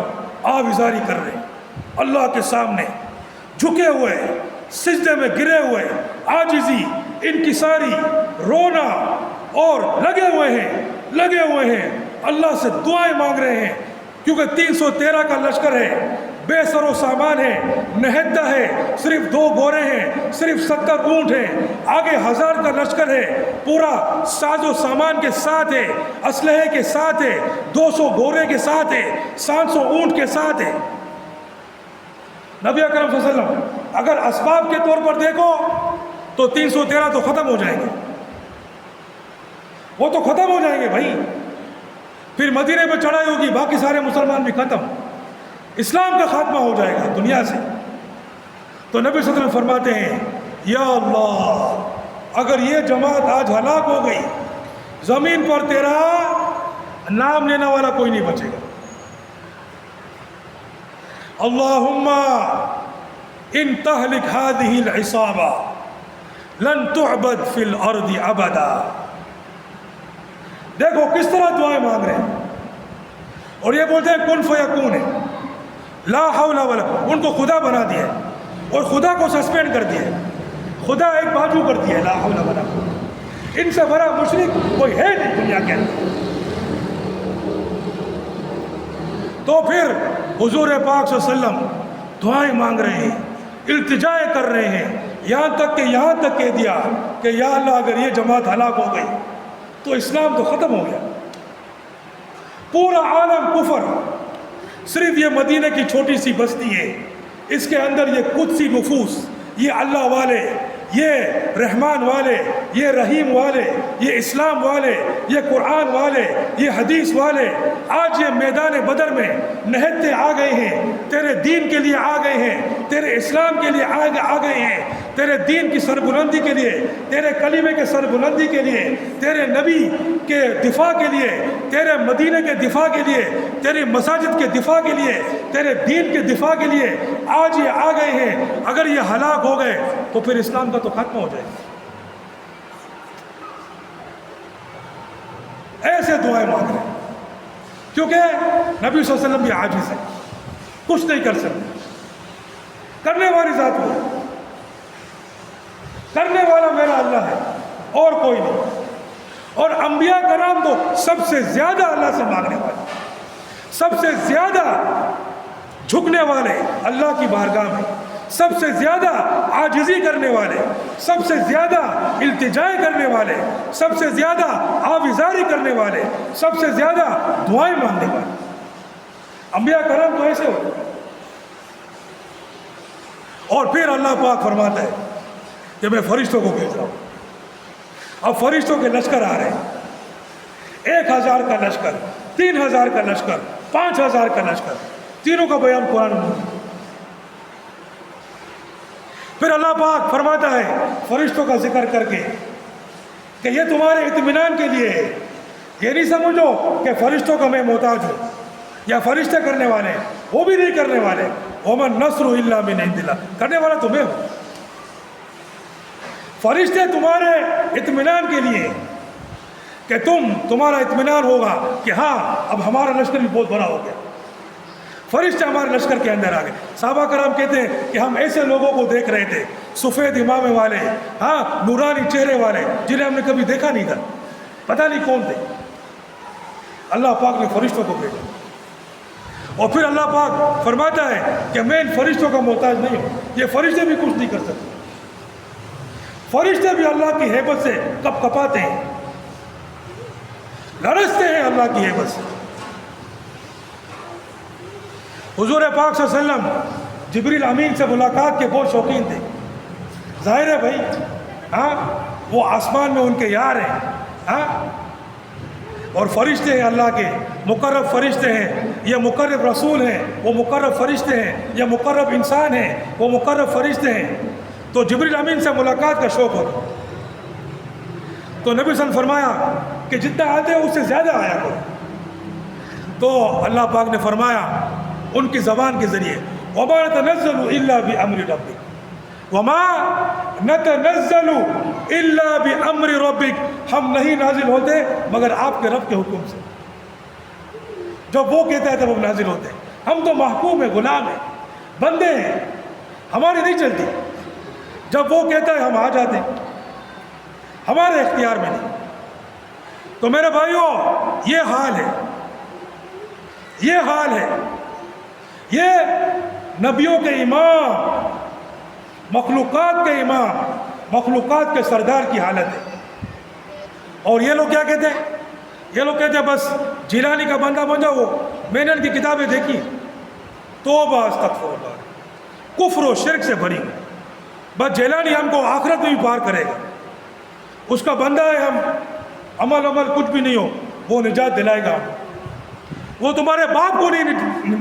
آویزاری کر رہے ہیں اللہ کے سامنے، جھکے ہوئے، سجدے میں گرے ہوئے، عاجزی، انکساری، رونا، اور لگے ہوئے ہیں اللہ سے دعائیں مانگ رہے ہیں. کیونکہ 313 کا لشکر ہے، بے سر و سامان ہے، نہتا ہے، صرف 2 گھوڑے ہیں، صرف 70 اونٹ ہیں، آگے 1000 کا لشکر ہے، پورا ساز و سامان کے ساتھ ہے، اسلحے کے ساتھ ہے، 200 گھوڑے کے ساتھ ہے، 700 اونٹ کے ساتھ ہے. نبی اکرم صلی اللہ علیہ وسلم اگر اسباب کے طور پر دیکھو تو 313 تو ختم ہو جائیں گے، وہ تو ختم ہو جائیں گے بھائی. پھر مدینے میں چڑھائی ہوگی، باقی سارے مسلمان بھی ختم، اسلام کا خاتمہ ہو جائے گا دنیا سے. تو نبی صلی اللہ علیہ وسلم فرماتے ہیں یا اللہ اگر یہ جماعت آج ہلاک ہو گئی، زمین پر تیرا نام لینے والا کوئی نہیں بچے گا. اللہم ان تہلک ہذہ العصابہ لن تعبد فی الارض ابدا. دیکھو کس طرح دعائیں مانگ رہے ہیں، اور یہ بولتے ہیں کن فیکون ہے، لا حول ولا قوت. ان کو خدا بنا دیا ہے اور خدا کو سسپینڈ کر دیا ہے، خدا ایک بازو کر دیا ہے، لا حول ولا قوت. ان سے بڑا مشرک کوئی ہے نہیں دنیا کے اندر. تو پھر حضور پاک صلی اللہ علیہ وسلم دعائیں مانگ رہے ہیں، التجائیں کر رہے ہیں، یہاں تک کہہ دیا کہ یا اللہ اگر یہ جماعت ہلاک ہو گئی تو اسلام تو ختم ہو گیا، پورا عالم کفر. صرف یہ مدینہ کی چھوٹی سی بستی ہے، اس کے اندر یہ قدسی نفوس، یہ اللہ والے، یہ رحمان والے، یہ رحیم والے، یہ اسلام والے، یہ قرآن والے، یہ حدیث والے آج یہ میدان بدر میں نہتے آ گئے ہیں، تیرے دین کے لیے آ گئے ہیں، تیرے اسلام کے لیے آ گئے ہیں، تیرے دین کی سربلندی کے لیے، تیرے کلمے کے سربلندی کے لیے، تیرے نبی کے دفاع کے لیے، تیرے مدینہ کے دفاع کے لیے، تیری مساجد کے دفاع کے لیے، تیرے دین کے دفاع کے لیے آج یہ آ گئے ہیں. اگر یہ ہلاک ہو گئے تو پھر اسلام کا تو ختم ہو جائے گا. ایسے دعائیں مانگ رہے ہیں کیونکہ نبی صلی اللہ علیہ وسلم بھی عاجز ہے، کچھ نہیں کر سکتے. کرنے والی ذات وہ ہے، کرنے والا میرا اللہ ہے اور کوئی نہیں. اور انبیاء کرام تو سب سے زیادہ اللہ سے مانگنے والے، سب سے زیادہ جھکنے والے اللہ کی بارگاہ میں، سب سے زیادہ عاجزی کرنے والے، سب سے زیادہ التجائیں کرنے والے، سب سے زیادہ آویزاری کرنے والے، سب سے زیادہ دعائیں مانگنے والے. انبیاء کرام تو ایسے ہوتے ہیں. اور پھر اللہ پاک فرماتا ہے کہ میں فرشتوں کو بھیج رہا ہوں. اب فرشتوں کے لشکر آ رہے ہیں، 1000 کا لشکر، 3000 کا لشکر، 5000 کا لشکر، تینوں کا بیان قرآن میں. پھر اللہ پاک فرماتا ہے فرشتوں کا ذکر کر کے کہ یہ تمہارے اطمینان کے لیے ہے. یہ نہیں سمجھو کہ فرشتوں کا میں محتاج ہوں یا فرشتے کرنے والے ہیں، وہ بھی نہیں کرنے والے. وَمَا النَّصْرُ إِلَّا مِنْ عِنْدِ اللَّهِ، کرنے والا تو میں ہوں. فرشتے تمہارے اطمینان کے لیے کہ تمہارا اطمینان ہوگا کہ ہاں اب ہمارا لشکر بھی بہت بڑا ہو گیا. فرشتے ہمارے لشکر کے اندر آ گئے. صحابہ کرام کہتے ہیں کہ ہم ایسے لوگوں کو دیکھ رہے تھے، سفید امامے والے، ہاں نورانی چہرے والے، جنہیں ہم نے کبھی دیکھا نہیں تھا. پتہ نہیں کون تھے. اللہ پاک نے فرشتوں کو بھیجا اور پھر اللہ پاک فرماتا ہے کہ میں ان فرشتوں کا محتاج نہیں ہوں. یہ فرشتے بھی کچھ نہیں کر سکتے. فرشتے بھی اللہ کی ہیبت سے کپ کپاتے ہیں, لرزتے ہیں اللہ کی ہیبت سے. حضور پاک صلی اللہ علیہ وسلم جبریل امین سے ملاقات کے بہت شوقین تھے. ظاہر ہے بھائی, ہاں وہ آسمان میں ان کے یار ہیں, ہاں, اور فرشتے ہیں اللہ کے, مقرب فرشتے ہیں. یہ مقرب رسول ہیں, وہ مقرب فرشتے ہیں. یہ مقرب انسان ہیں, وہ مقرب فرشتے ہیں. تو جبریل امین سے ملاقات کا شوق ہوتا. تو نبی صلی اللہ علیہ وسلم فرمایا کہ جتنا آتے ہیں اس سے زیادہ آیا کرو. تو اللہ پاک نے فرمایا ان کی زبان کے ذریعے وَمَا نَتَنَزَّلُ إِلَّا بِأَمْرِ رَبِّكَ وَمَا نَتَنَزَّلُ إِلَّا بِأَمْرِ رَبِّكَ, ہم نہیں نازل ہوتے مگر آپ کے رب کے حکم سے. جب وہ کہتا ہے تب ہم نازل ہوتے ہیں. ہم تو محکوم ہیں, غلام ہیں, بندے ہیں, ہماری نہیں چلتی. جب وہ کہتا ہے ہم آ جاتے ہیں, ہمارے اختیار میں نہیں. تو میرے بھائیوں, یہ حال ہے, یہ حال ہے. یہ نبیوں کے امام, مخلوقات کے امام, مخلوقات کے سردار کی حالت ہے. اور یہ لوگ کیا کہتے ہیں؟ یہ لوگ کہتے ہیں بس جیلانی کا بندہ بن جاؤ. میں نے ان کی کتابیں دیکھی, توبہ استغفر اللہ, کفر و شرک سے بھری. بس جیلانی ہم کو آخرت میں بھی پار کرے گا, اس کا بندہ ہے ہم, عمل کچھ بھی نہیں ہو وہ نجات دلائے گا. وہ تمہارے باپ کو نہیں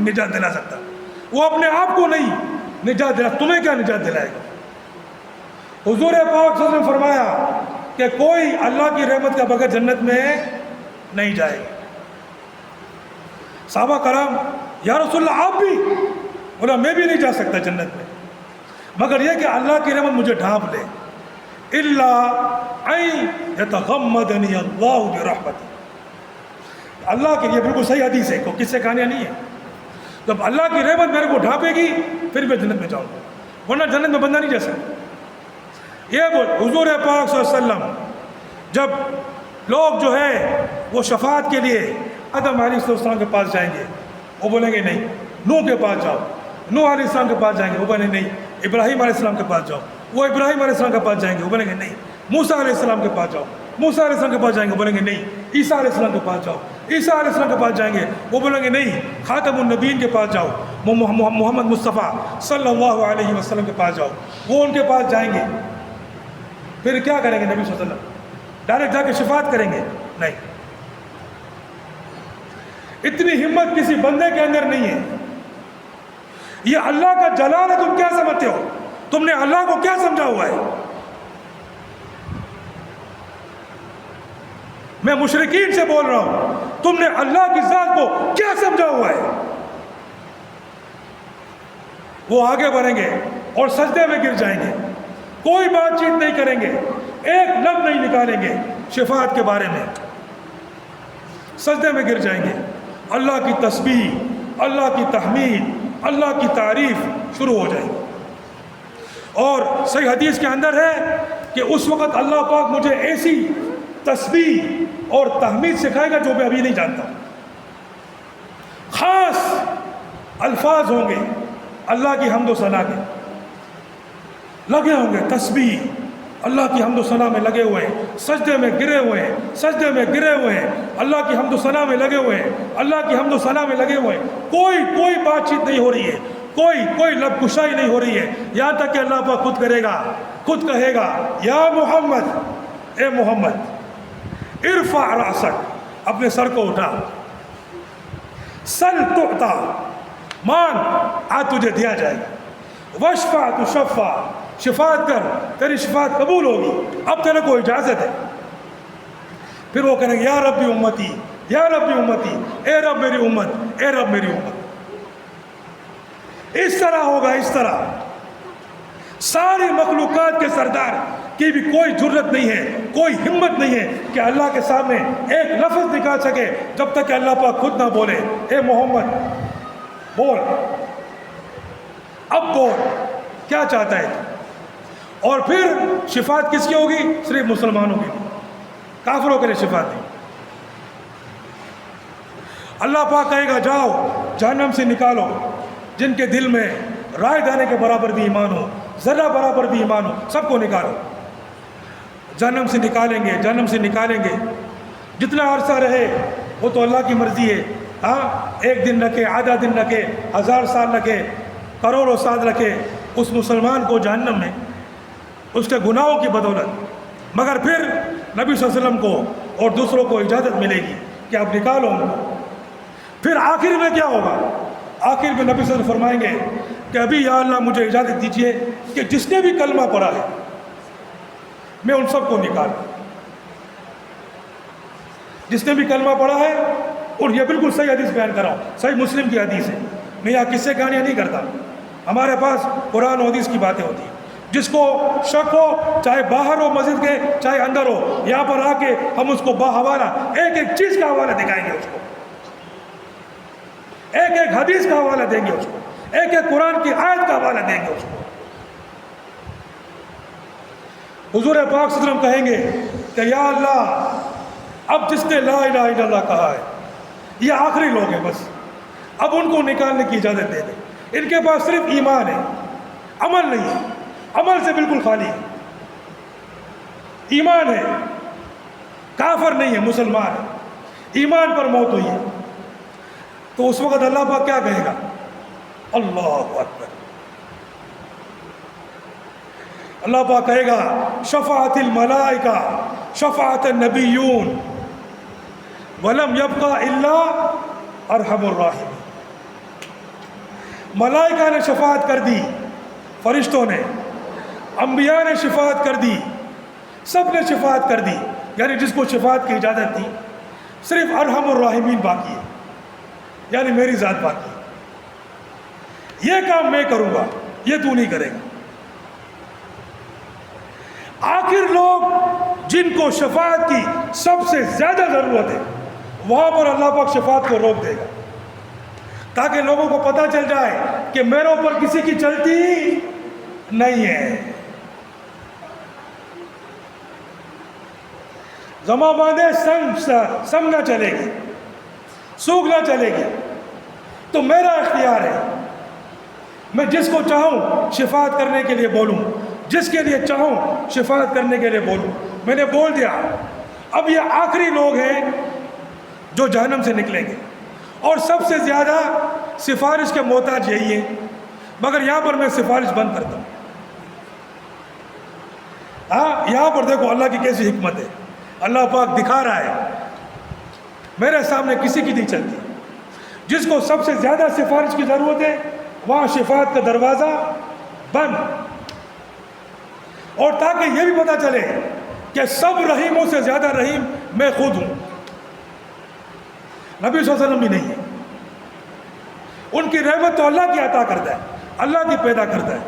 نجات دلا سکتا, وہ اپنے آپ کو نہیں نجات دلا, تمہیں کیا نجات دلائے گا. حضور پاک صلی اللہ علیہ وسلم نے فرمایا کہ کوئی اللہ کی رحمت کا بغیر جنت میں نہیں جائے گا. صحابہ کرام, یا رسول اللہ آپ بھی؟ بولا میں بھی نہیں جا سکتا جنت میں, مگر یہ کہ اللہ کی رحمت مجھے ڈھانپ لے. الا ان یتغمدنی اللہ برحمتہ, اللہ کے, یہ بالکل صحیح حدیث ہے, کوئی کس سے کہانیاں نہیں ہے. جب اللہ کی رحمت میرے کو ڈھانپے گی پھر میں جنت میں جاؤں گا, ورنہ جنت میں بندہ نہیں جا سکتا. یہ بول حضور پاک صلی اللہ علیہ وسلم, جب لوگ جو ہے وہ شفاعت کے لیے آدم علیہ السلام کے پاس جائیں گے, وہ بولیں گے نہیں. نوح کے پاس جاؤ, نوح علیہ السلام کے پاس جائیں گے, وہ بولیں گے نہیں. ابراہیم علیہ السلام کے پاس جاؤ, وہ ابراہیم علیہ السلام کے پاس جائیں گے, وہ بولیں گے نہیں. موسیٰ علیہ السلام کے پاس جاؤ, موسیٰ علیہ السلام کے پاس جائیں گے, بولیں گے نہیں. عیسیٰ علیہ السلام کے پاس جاؤ, عیسیٰ علیہ السلام کے پاس جائیں گے, وہ بولیں گے نہیں. خاتم النبیین کے پاس جاؤ, محمد مصطفیٰ صلی اللہ علیہ وسلم کے پاس جاؤ, وہ ان کے پاس جائیں گے. پھر کیا کریں گے نبی صلی اللہ علیہ وسلم؟ ڈائریکٹ جا کے شفاعت کریں گے؟ نہیں. اتنی ہمت کسی بندے کے اندر نہیں ہے. یہ اللہ کا جلال ہے, تم کیا سمجھتے ہو؟ تم نے اللہ کو کیا سمجھا ہوا ہے؟ میں مشرکین سے بول رہا ہوں, تم نے اللہ کی ذات کو کیا سمجھا ہوا ہے؟ وہ آگے بڑھیں گے اور سجدے میں گر جائیں گے, کوئی بات چیت نہیں کریں گے, ایک لفظ نہیں نکالیں گے شفاعت کے بارے میں. سجدے میں گر جائیں گے, اللہ کی تسبیح, اللہ کی تحمید, اللہ کی تعریف شروع ہو جائے گی. اور صحیح حدیث کے اندر ہے کہ اس وقت اللہ پاک مجھے ایسی تسبیح اور تحمید سکھائے گا جو میں ابھی نہیں جانتا. خاص الفاظ ہوں گے اللہ کی حمد و ثنا کے, لگے ہوں گے تسبیح, اللہ کی حمد و ثنا میں لگے ہوئے ہیں, سجدے میں گرے ہوئے ہیں, سجدے میں گرے ہوئے ہیں, اللہ کی حمد و ثنا میں لگے ہوئے ہیں, اللہ کی حمد و ثنا میں لگے ہوئے ہیں. کوئی بات چیت نہیں ہو رہی ہے, کوئی لب کشائی نہیں ہو رہی ہے, یہاں تک کہ اللہ پاک خود کرے گا, خود کہے گا یا محمد, اے محمد, ارفع رأسک, اپنے سر کو اٹھا, سل تعطا, مانگ آج تجھے دیا جائے گا, وشفع تشفع, شفاعت کر تیری شفاعت قبول ہوگی, اب تیرے کو اجازت ہے. پھر وہ کہیں گے یا ربی امتی, یا ربی امتی, اے رب میری امت, اے رب میری امت. اس طرح ہوگا, اس طرح. ساری مخلوقات کے سردار کی بھی کوئی جرت نہیں ہے, کوئی ہمت نہیں ہے کہ اللہ کے سامنے ایک لفظ نکال سکے جب تک کہ اللہ پاک خود نہ بولے اے محمد بول, اب بول کیا چاہتا ہے. اور پھر شفاعت کس کی ہوگی؟ صرف مسلمانوں کی. کافروں کے لیے شفاعت نہیں. اللہ پاک کہے گا جاؤ جہنم سے نکالو جن کے دل میں رائے دانے کے برابر بھی ایمان ہو, ذرہ برابر بھی ایمان ہو, سب کو نکالو. جہنم سے نکالیں گے, جہنم سے نکالیں گے. جتنا عرصہ رہے وہ تو اللہ کی مرضی ہے. ہاں, 1 دن رکھے, آدھا دن رکھے, 1000 سال رکھے, کروڑوں سال رکھے اس مسلمان کو جہنم میں اس کے گناہوں کی بدولت. مگر پھر نبی صلی اللہ علیہ وسلم کو اور دوسروں کو اجازت ملے گی کہ آپ نکالو ان کو. پھر آخر میں کیا ہوگا؟ آخر میں نبی صلی اللہ علیہ وسلم فرمائیں گے کہ ابھی یا اللہ مجھے اجازت دیجیے کہ جس نے بھی کلمہ پڑھا ہے میں ان سب کو نکالوں. جس نے بھی کلمہ پڑھا ہے, اور یہ بالکل صحیح حدیث بیان کر رہا ہوں, صحیح مسلم کی حدیث ہے, میں یہاں کس سے کہانیاں نہیں کرتا. ہمارے پاس قرآن و حدیث کی باتیں ہوتی ہیں. جس کو شک ہو, چاہے باہر ہو مسجد کے, چاہے اندر ہو, یہاں پر آ کے ہم اس کو باحوالہ ایک ایک چیز کا حوالہ دکھائیں گے, اس کو ایک ایک حدیث کا حوالہ دیں گے, اس کو ایک ایک قرآن کی آیت کا حوالہ دیں گے. اس کو حضور پاک صلی اللہ علیہ وسلم کہیں گے کہ یا اللہ اب جس نے لا الہ الا اللہ کہا ہے یہ آخری لوگ ہیں, بس اب ان کو نکالنے کی اجازت دے دیں. ان کے پاس صرف ایمان ہے, عمل نہیں ہے, عمل سے بالکل خالی ہے. ایمان ہے, کافر نہیں ہے, مسلمان ہے, ایمان پر موت ہوئی ہے. تو اس وقت اللہ پاک کیا کہے گا؟ اللہ اکبر. اللہ پاک کہے گا شفاعت الملائکہ شفاعت النبیون ولم یبقى الا ارحم الراحمین. ملائکہ نے شفاعت کر دی, فرشتوں نے, انبیاء نے شفاعت کر دی, سب نے شفاعت کر دی. یعنی جس کو شفاعت کی اجازت تھی صرف ارحم الراحمین باقی ہے, یعنی میری ذات باقی ہے. یہ کام میں کروں گا, یہ تو نہیں کرے گا. آخر لوگ جن کو شفاعت کی سب سے زیادہ ضرورت ہے وہاں پر اللہ پاک شفاعت کو روک دے گا, تاکہ لوگوں کو پتہ چل جائے کہ میرے اوپر کسی کی چلتی نہیں ہے. زماں باندھے سنگ نہ چلے گی, سوکھ نہ چلے گی. تو میرا اختیار ہے, میں جس کو چاہوں شفاعت کرنے کے لیے بولوں, جس کے لیے چاہوں شفاعت کرنے کے لیے بولوں. میں نے بول دیا. اب یہ آخری لوگ ہیں جو جہنم سے نکلیں گے, اور سب سے زیادہ سفارش کے محتاج یہی ہے. مگر یہاں پر میں سفارش بند کرتا ہوں. ہاں, یہاں پر دیکھو اللہ کی کیسی حکمت ہے. اللہ پاک دکھا رہا ہے میرے سامنے کسی کی نہیں چلتی. جس کو سب سے زیادہ سفارش کی ضرورت ہے وہاں شفاعت کا دروازہ بند. اور تاکہ یہ بھی پتہ چلے کہ سب رحیموں سے زیادہ رحیم میں خود ہوں. نبی صلی اللہ علیہ وسلم بھی نہیں ہے. ان کی رحمت تو اللہ کی عطا کرتا ہے, اللہ کی پیدا کرتا ہے.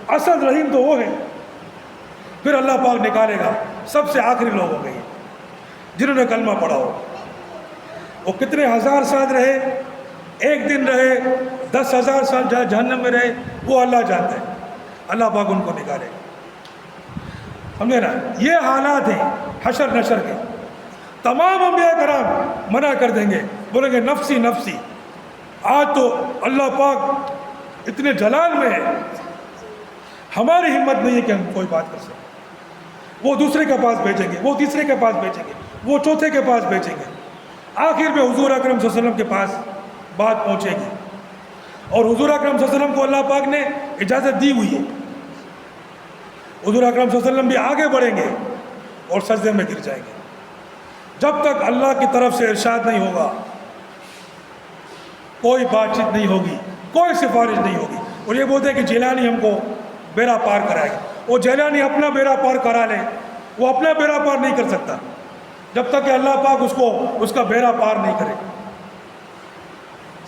اصل رحیم تو وہ ہے. پھر اللہ پاک نکالے گا سب سے آخری لوگ ہو گئے جنہوں نے کلمہ پڑھا ہو. وہ کتنے 1000 سال رہے, 1 دن رہے, 10,000 سال جہنم میں رہے, وہ اللہ جانتا ہے. اللہ پاک ان کو نکالے گا. سمجھے نا, یہ حالات ہیں حشر نشر کے. تمام انبیاء کرام منع کر دیں گے, بولیں گے نفسی نفسی. آج تو اللہ پاک اتنے جلال میں ہے, ہماری ہمت نہیں ہے کہ ہم کوئی بات کر سکیں. وہ دوسرے کے پاس بھیجیں گے, وہ تیسرے کے پاس بھیجیں گے, وہ چوتھے کے پاس بھیجیں گے. آخر میں حضور اکرم صلی اللہ علیہ وسلم کے پاس بات پہنچے گی. اور حضور اکرم صلی اللہ علیہ وسلم کو اللہ پاک نے اجازت دی ہوئی ہے. حضور اکرم صلی اللہ علیہ وسلم بھی آگے بڑھیں گے اور سجدے میں گر جائیں گے. جب تک اللہ کی طرف سے ارشاد نہیں ہوگا کوئی بات چیت نہیں ہوگی, کوئی سفارش نہیں ہوگی. اور یہ بولتے ہیں کہ جیلانی ہم کو بیڑا پار کرائے گا. وہ جیلانی اپنا بیڑا پار کرا لے, وہ اپنا بیڑا پار نہیں کر سکتا جب تک کہ اللہ پاک اس کا بیڑا پار نہیں کرے.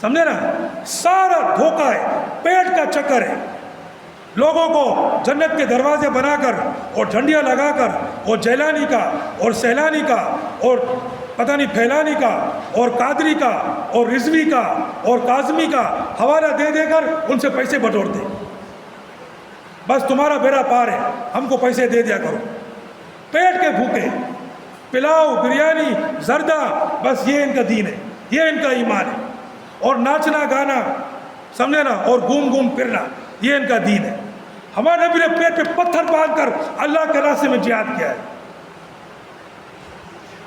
سمجھے نا, سارا دھوکہ ہے, پیٹ کا چکر ہے. لوگوں کو جنت کے دروازے بنا کر اور جھنڈیاں لگا کر اور جیلانی کا اور سیلانی کا اور پتہ نہیں پھیلانی کا اور قادری کا اور رضوی کا اور کاظمی کا حوالہ دے دے کر ان سے پیسے بٹورتے. بس تمہارا بیڑا پار ہے, ہم کو پیسے دے دیا کرو. پیٹ کے بھوکے, پلاؤ، بریانی، زردہ، بس یہ ان کا دین ہے، یہ ان کا ایمان ہے. اور ناچنا گانا، سمجھے نا، اور گھوم پھرنا، یہ ان کا دین ہے. ہمارے نبی نے پیٹ پہ پتھر باندھ کر اللہ کے راستے میں جہاد کیا ہے.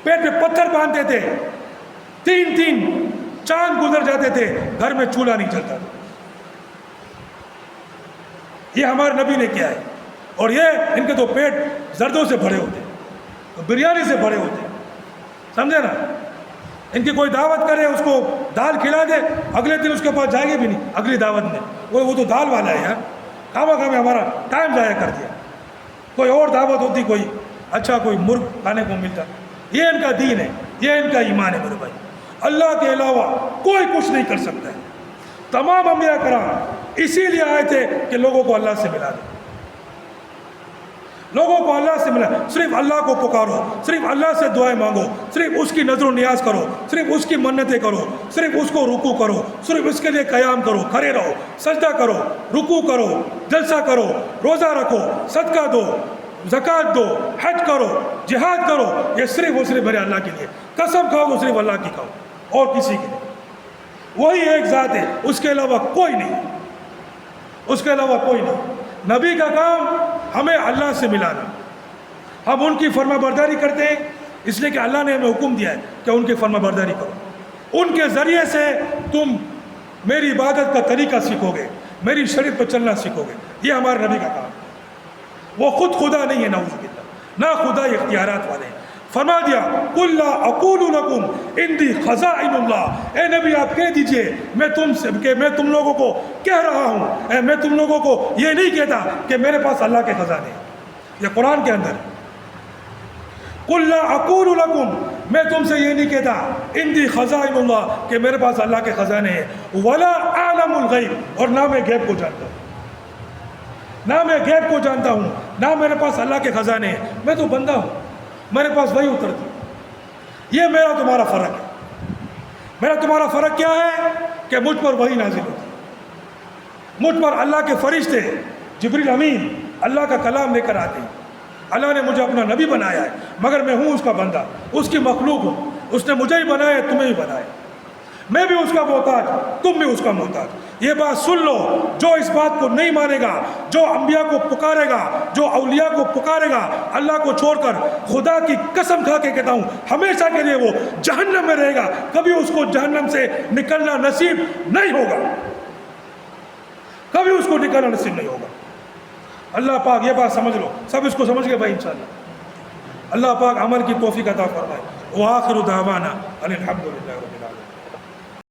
پیٹ پہ پتھر باندھتے تھے، 3 چاند گزر جاتے تھے، گھر میں چولہا نہیں چلتا تھا. یہ ہمارے نبی نے کیا ہے. اور یہ ان کے تو پیٹ زردوں سے بھرے ہوتے، بریانی سے بھرے ہوتے، سمجھے نا. ان کی کوئی دعوت کرے، اس کو دال کھلا دے، اگلے دن اس کے پاس جائے گے بھی نہیں اگلی دعوت میں. وہ تو دال والا ہے یار، کہاں میں ہمارا ٹائم ضائع کر دیا. کوئی اور دعوت ہوتی، کوئی اچھا کوئی مرغ کھانے کو ملتا. یہ ان کا دین ہے، یہ ان کا ایمان ہے میرے بھائی. اللہ کے علاوہ کوئی کچھ نہیں کر سکتا ہے. تمام انبیاء کرام اسی لیے آئے تھے کہ لوگوں کو اللہ سے ملا دیں، لوگوں کو اللہ سے ملا. صرف اللہ کو پکارو، صرف اللہ سے دعائیں مانگو، صرف اس کی نظر و نیاز کرو، صرف اس کی منتیں کرو، صرف اس کو رکوع کرو، صرف اس کے لیے قیام کرو، کھڑے رہو، سجدہ کرو، رکوع کرو، جلسہ کرو، روزہ رکھو، صدقہ دو، زکوٰۃ دو، حج کرو، جہاد کرو. یہ صرف اور صرف میرے اللہ کے لیے. قسم کھاؤ تو صرف اللہ کی کھاؤ، اور کسی کی نہیں. وہی ایک ذات ہے، اس کے علاوہ کوئی نہیں، اس کے علاوہ کوئی نہیں. نبی کا کام ہمیں اللہ سے ملانا. ہم ان کی فرما برداری کرتے ہیں اس لیے کہ اللہ نے ہمیں حکم دیا ہے کہ ان کی فرما برداری کرو. ان کے ذریعے سے تم میری عبادت کا طریقہ سیکھو گے، میری شریعت پر چلنا سیکھو گے. یہ ہمارے نبی کا کام. وہ خود خدا نہیں ہے، نعوذ باللہ، نہ خدا اختیارات والے. فرما دیا قُلْ لَا أَقُولُ لَكُمْ عِنْدِي خَزَائِنُ اللَّهِ. اے نبی آپ کہہ دیجئے میں تم لوگوں کو کہہ رہا ہوں، میں تم لوگوں کو یہ نہیں کہتا کہ میرے پاس اللہ کے خزانے ہیں. یہ قرآن کے اندر قُلْ لَا أَقُولُ لَكُمْ، میں تم سے یہ نہیں کہتا عِنْدِي خَزَائِنُ اللَّهِ کہ میرے پاس اللہ کے خزانے ہیں. وَلَا أَعْلَمُ الْغَيْبَ، اور نہ میں غیب کو جانتا ہوں، نہ میں غیب کو جانتا ہوں، نہ میرے پاس اللہ کے خزانے ہیں. میں تو بندہ ہوں، میرے پاس وہی اترتی. یہ میرا تمہارا فرق ہے. میرا تمہارا فرق کیا ہے کہ مجھ پر وہی نازل ہوتی، مجھ پر اللہ کے فرشتے جبریل امین اللہ کا کلام لے کر آتے ہیں. اللہ نے مجھے اپنا نبی بنایا ہے، مگر میں ہوں اس کا بندہ، اس کی مخلوق ہوں. اس نے مجھے ہی بنایا، تمہیں ہی بنایا. میں بھی اس کا محتاج، تم بھی اس کا محتاج. یہ بات سن لو، جو اس بات کو نہیں مانے گا، جو انبیاء کو پکارے گا، جو اولیاء کو پکارے گا اللہ کو چھوڑ کر، خدا کی قسم کھا کے کہتا ہوں ہمیشہ کے لیے وہ جہنم میں رہے گا. کبھی اس کو جہنم سے نکلنا نصیب نہیں ہوگا، کبھی اس کو نکلنا نصیب نہیں ہوگا. اللہ پاک یہ بات سمجھ لو، سب اس کو سمجھ گئے بھائی انشاءاللہ. اللہ پاک عمل کی توفیق عطا فرمائے. وآخر دعوانا ان الحمد للہ رب العالمین.